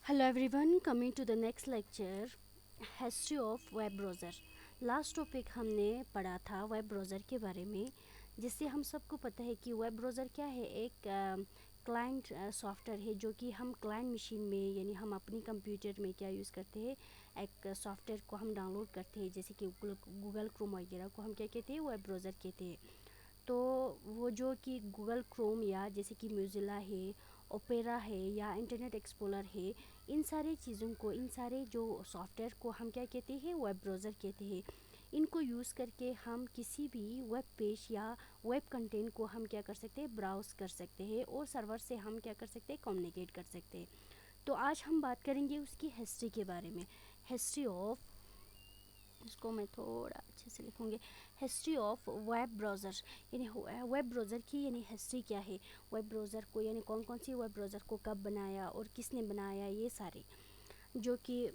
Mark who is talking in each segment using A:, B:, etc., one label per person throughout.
A: Hello everyone, coming to the next lecture, history of web browser. Last topic हमने पढ़ा था web browser के बारे में, जिससे हम सबको पता है कि वेब ब्राउज़र क्या है। एक क्लाइंट सॉफ्टवेयर है जो कि हम क्लाइंट मशीन में यानी हम अपनी कंप्यूटर में क्या यूज़ करते हैं, एक सॉफ्टवेयर को हम डाउनलोड करते हैं, जैसे कि गूगल क्रोम वगैरह को हम क्या कहते हैं, वेब ब्राउज़र कहते हैं। तो वो जो कि गूगल क्रोम या जैसे कि मोज़िला है, ओपेरा है या इंटरनेट एक्सप्लोरर है, इन सारी चीज़ों को, इन सारे जो सॉफ्टवेयर को हम क्या कहते हैं, वेब ब्राउज़र कहते हैं। इनको यूज़ करके हम किसी भी वेब पेज या वेब कंटेंट को हम क्या कर सकते हैं, ब्राउज़ कर सकते हैं और सर्वर से हम क्या कर सकते हैं, कम्युनिकेट कर सकते हैं। तो आज हम बात करेंगे उसकी हिस्ट्री के बारे में। हिस्ट्री ऑफ, इसको मैं थोड़ा अच्छे से लिखूँगी, हिस्ट्री ऑफ वेब ब्राउज़र। यानी वेब ब्राउज़र की यानी हिस्ट्री क्या है, वेब ब्राउज़र को यानी कौन कौन सी वेब ब्राउज़र को कब बनाया और किसने बनाया, ये सारे जो कि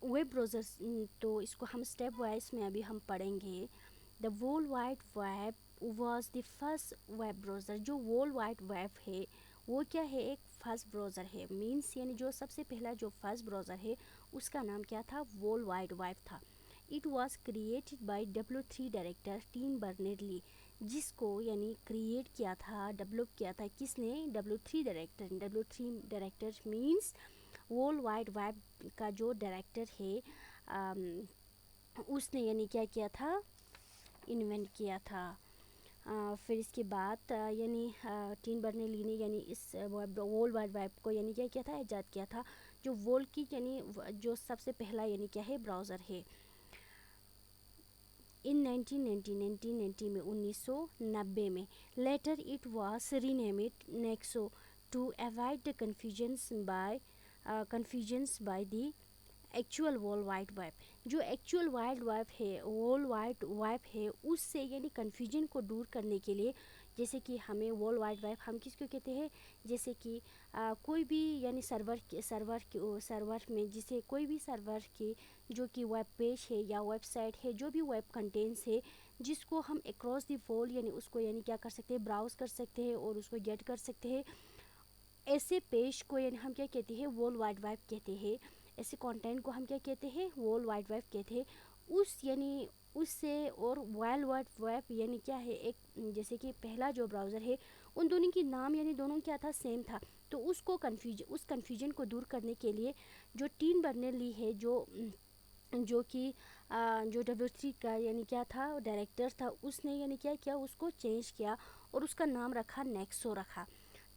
A: वेब ब्राउज़र्स। तो इसको हम स्टेप वाइज में अभी हम पढ़ेंगे। The world wide web was the first web browser. जो वर्ल्ड वाइड वेब है वो क्या है, एक फर्स्ट ब्राउज़र है। मीन्स यानी जो सबसे पहला जो फर्स्ट ब्राउज़र है उसका नाम क्या था, वर्ल्ड वाइड वेब था। It was created by W3 director Tim Berners Lee. जिसको यानी क्रिएट किया था, डेवलप किया था किसने, W3 director. W3 director means world wide web का जो डायरेक्टर है, उसने यानी क्या किया था, इन्वेंट किया था। फिर इसके बाद यानी टीन बर्नर्ली ने यानी इस वर्ल्ड वाइड वेब को यानी क्या किया था, ईजाद किया था। जो वर्ल्ड की यानी जो सबसे पहला यानी क्या है, ब्राउज़र है। इन 1990 में 1990 में later it was renamed Nexus to avoid the confusions by the actual world wide web. जो एक्चुअल वाइड वेब है, वर्ल्ड वाइड वेब है, उससे यानी कन्फ्यूजन को दूर करने के लिए, जैसे कि हमें वर्ल्ड वाइड वेब हम किसको कहते हैं, जैसे कि कोई भी यानी सर्वर में, जिसे कोई भी सर्वर के जो कि वेब पेज है या वेबसाइट है, जो भी वेब कंटेंट्स है, जिसको हम अक्रॉस द वर्ल्ड यानी उसको यानी क्या कर सकते हैं, ब्राउज़ कर सकते हैं और उसको गेट कर सकते हैं। ऐसे पेज को यानी हम क्या कहते हैं, वर्ल्ड वाइड वेब कहते हैं। ऐसे कंटेंट को हम क्या कहते हैं, वर्ल्ड वाइड वेब कहते हैं। उस यानी उससे और वर्ल्ड वाइड वेब यानी क्या है, एक जैसे कि पहला जो ब्राउज़र है, उन दोनों की नाम यानी दोनों क्या था, सेम था। तो उस कन्फ्यूजन को दूर करने के लिए जो टीम बर्नर्ली है, जो कि जो W3 का यानी क्या था, डायरेक्टर था, उसने यानी क्या किया, उसको चेंज किया और उसका नाम रखा, नेक्सो रखा।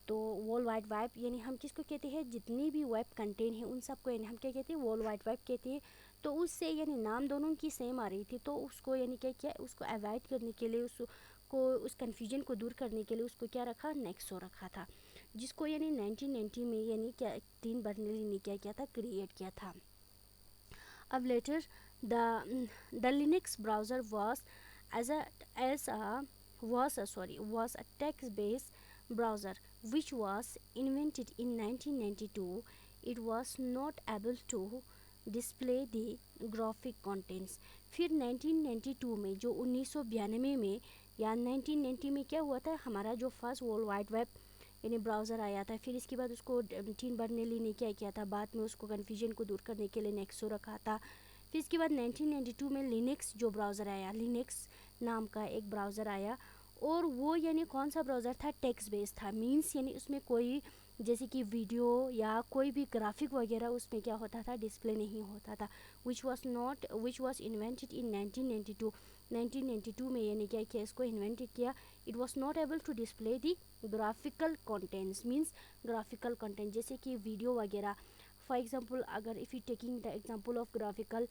A: तो वर्ल्ड वाइड वेब यानी हम किसको कहते हैं, जितनी भी वेब कंटेंट है उन सबको यानी हम क्या कहते हैं, वर्ल्ड वाइड वेब कहते हैं। तो उससे यानी नाम दोनों की सेम आ रही थी, तो उसको यानी क्या किया, उसको अवॉइड करने के लिए, उसको उस कन्फ्यूजन को दूर करने के लिए उसको क्या रखा, नेक्सो रखा था। जिसको यानी 1990 में यानी क्या टीम बर्नर्ली ने क्या किया था, क्रिएट किया था। अब later the Linux browser was as a as a was a text-based browser which was invented in 1992. It was not able to display the graphic contents. फिर 1992 में, जो 1992 में या 1990 में क्या हुआ था, हमारा जो फर्स्ट वर्ल्ड वाइड वेब यानी ब्राउज़र आया था। फिर इसके बाद उसको टीन बर्नर्ली ने क्या किया था, बाद में उसको कन्फ्यूजन को दूर करने के लिए नेक्सो रखा था। फिर इसके बाद 1992 में लिनक्स जो ब्राउज़र आया, लिनक्स नाम का एक ब्राउज़र आया। और वो यानी कौन सा ब्राउज़र था, टेक्स्ट बेस्ड था। मीन्स यानी उसमें कोई जैसे कि वीडियो या कोई भी ग्राफिक वगैरह उसमें क्या होता था, डिस्प्ले नहीं होता था। Which was invented in 1992। 1992 में यानी क्या किया, इसको इन्वेंट किया। It was not able to display the graphical contents. Means graphical content जैसे कि वीडियो वगैरह। फॉर एग्जांपल, अगर if you taking the example of graphical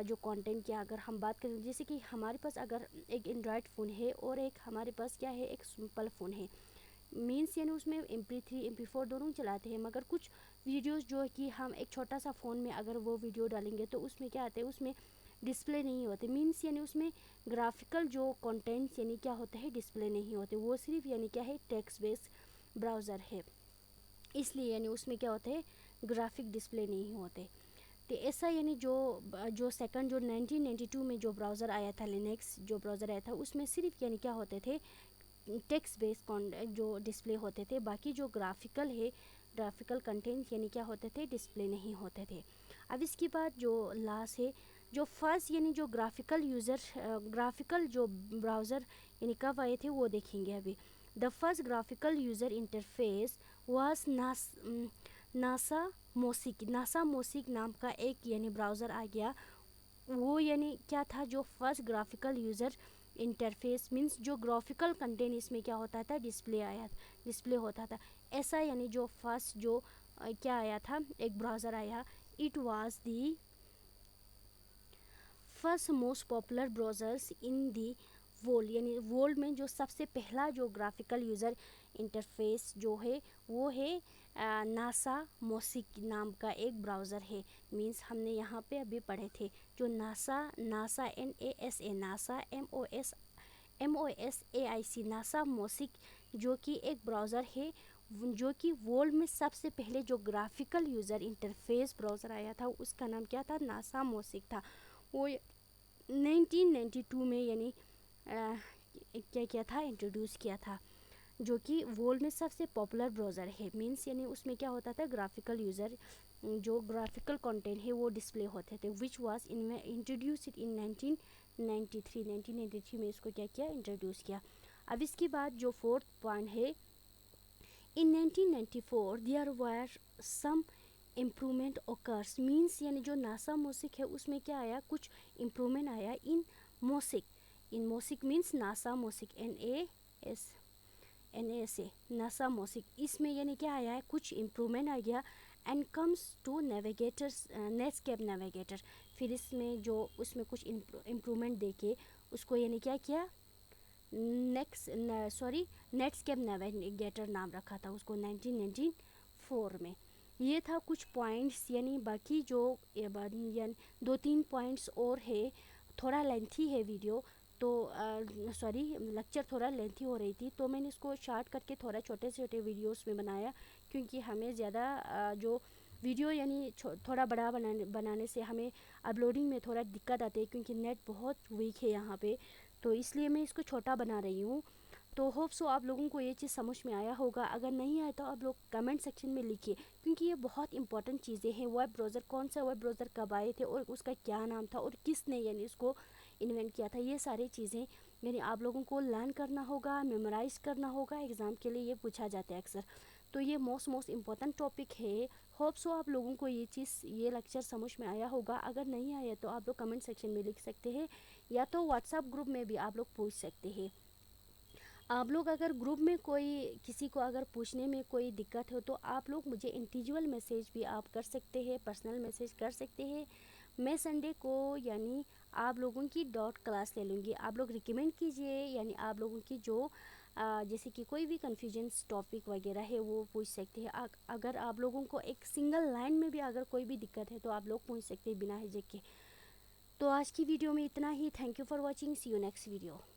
A: जो कंटेंट की अगर हम बात करें, जैसे कि हमारे पास अगर एक एंड्रॉयड फ़ोन है और एक हमारे पास क्या है, एक सिंपल फ़ोन है। मीन्स यानी उसमें MP3 MP4 दोनों चलाते हैं, मगर कुछ वीडियोस जो है कि हम एक छोटा सा फ़ोन में अगर वो वीडियो डालेंगे तो उसमें क्या आते हैं, उसमें डिस्प्ले नहीं होते। मीन्स यानी उसमें ग्राफिकल जो कंटेंट्स यानी क्या होता है, डिस्प्ले नहीं होते। वो सिर्फ यानी क्या है, टेक्स्ट बेस्ड ब्राउज़र है, इसलिए यानी उसमें क्या होते हैं, ग्राफिक डिस्प्ले नहीं होते। तो ऐसा यानी जो सेकंड जो 1992 में जो ब्राउज़र आया था, लिनक्स जो ब्राउज़र आया था, उसमें सिर्फ यानी क्या होते थे, टेक्स्ट बेस्ड जो डिस्प्ले होते थे, बाकी जो ग्राफिकल कंटेंट यानी क्या होते थे, डिस्प्ले नहीं होते थे। अब इसके बाद जो लास्ट है, जो फर्स्ट यानी जो ग्राफिकल जो ब्राउज़र यानी कब आए थे वो देखेंगे अभी। The first graphical user interface was NASA mosaic नाम का एक यानी ब्राउज़र आ गया। वो यानी क्या था, जो first graphical user interface means जो ग्राफिकल कंटेंट इसमें क्या होता था, डिस्प्ले होता था। ऐसा यानी जो फर्स्ट जो क्या आया था, एक ब्राउज़र आया। It was the first most popular browsers in the world, यानी वर्ल्ड में जो सबसे पहला जो ग्राफिकल यूज़र इंटरफेस जो है वो है नासा मोसिक नाम का एक ब्राउज़र है। मींस हमने यहाँ पे अभी पढ़े थे जो NASA NASA NASA MOSAIC NASA mosaic, जो कि एक ब्राउज़र है जो कि वर्ल्ड में सबसे पहले जो ग्राफिकल यूज़र इंटरफेस ब्राउज़र आया था उसका नाम क्या था, नासा मोसिक था। वो 1992 में यानी क्या था, इंट्रोड्यूस किया था, जो कि वर्ल्ड में सबसे पॉपुलर ब्राउज़र है। मींस यानी उसमें क्या होता था, ग्राफिकल यूज़र जो ग्राफिकल कंटेंट है वो डिस्प्ले होते थे, विच वाज इंट्रोड्यूस्ड इन 1993 में इसको क्या किया, इंट्रोड्यूस किया। अब इसके बाद जो फोर्थ पॉइंट है, in 1994 there were some improvement occurs. Means यानी जो नासा मोसिक है उसमें क्या आया, कुछ इम्प्रूवमेंट आया in Mosaic means NASA Mosaic NASA NASA Mosaic, इसमें यानी क्या आया है, कुछ इम्प्रूवमेंट आ गया। And comes to Netscape Navigator, फिर इसमें जो उसमें कुछ इम्प्रूवमेंट देके उसको यानी क्या किया, नेटस्केप नेविगेटर नाम रखा था उसको 1994 में। ये था कुछ पॉइंट्स, यानी बाकी जो यानी 2-3 पॉइंट्स और है, थोड़ा लेंथी है वीडियो तो लेक्चर थोड़ा लेंथी हो रही थी, तो मैंने इसको शार्ट करके थोड़ा छोटे वीडियोस में बनाया, क्योंकि हमें ज़्यादा जो वीडियो यानी थोड़ा बड़ा बनाने से हमें अपलोडिंग में थोड़ा दिक्कत आती है, क्योंकि नेट बहुत वीक है यहाँ पे, तो इसलिए मैं इसको छोटा बना रही हूँ। तो होप सो आप लोगों को ये चीज़ समझ में आया होगा। अगर नहीं आया तो आप लोग कमेंट सेक्शन में लिखिए, क्योंकि ये बहुत इंपॉर्टेंट चीज़ें हैं। वेब ब्राउज़र, कौन सा वेब ब्राउज़र कब आए थे और उसका क्या नाम था और किसने यानी इसको इन्वेंट किया था, ये सारी चीज़ें यानी आप लोगों को लर्न करना होगा, मेमोराइज़ करना होगा। एग्ज़ाम के लिए ये पूछा जाता है अक्सर, तो ये मोस्ट इम्पॉर्टेंट टॉपिक है। होप सो आप लोगों को ये लेक्चर समझ में आया होगा। अगर नहीं आया तो आप लोग कमेंट सेक्शन में लिख सकते हैं, या तो व्हाट्सएप ग्रुप में भी आप लोग पूछ सकते हैं। आप लोग अगर ग्रुप में किसी को अगर पूछने में कोई दिक्कत हो तो आप लोग मुझे इंडिविजुअल मैसेज भी आप कर सकते हैं, पर्सनल मैसेज कर सकते हैं। मैं संडे को यानी आप लोगों की डॉट क्लास ले लूँगी। आप लोग रिकमेंड कीजिए, यानी आप लोगों की जो जैसे कि कोई भी कन्फ्यूजन टॉपिक वगैरह है वो पूछ सकते हैं। अगर आप लोगों को एक सिंगल लाइन में भी अगर कोई भी दिक्कत है तो आप लोग पूछ सकते हैं बिना हिचक के। तो आज की वीडियो में इतना ही। Thank you for watching, see you next video.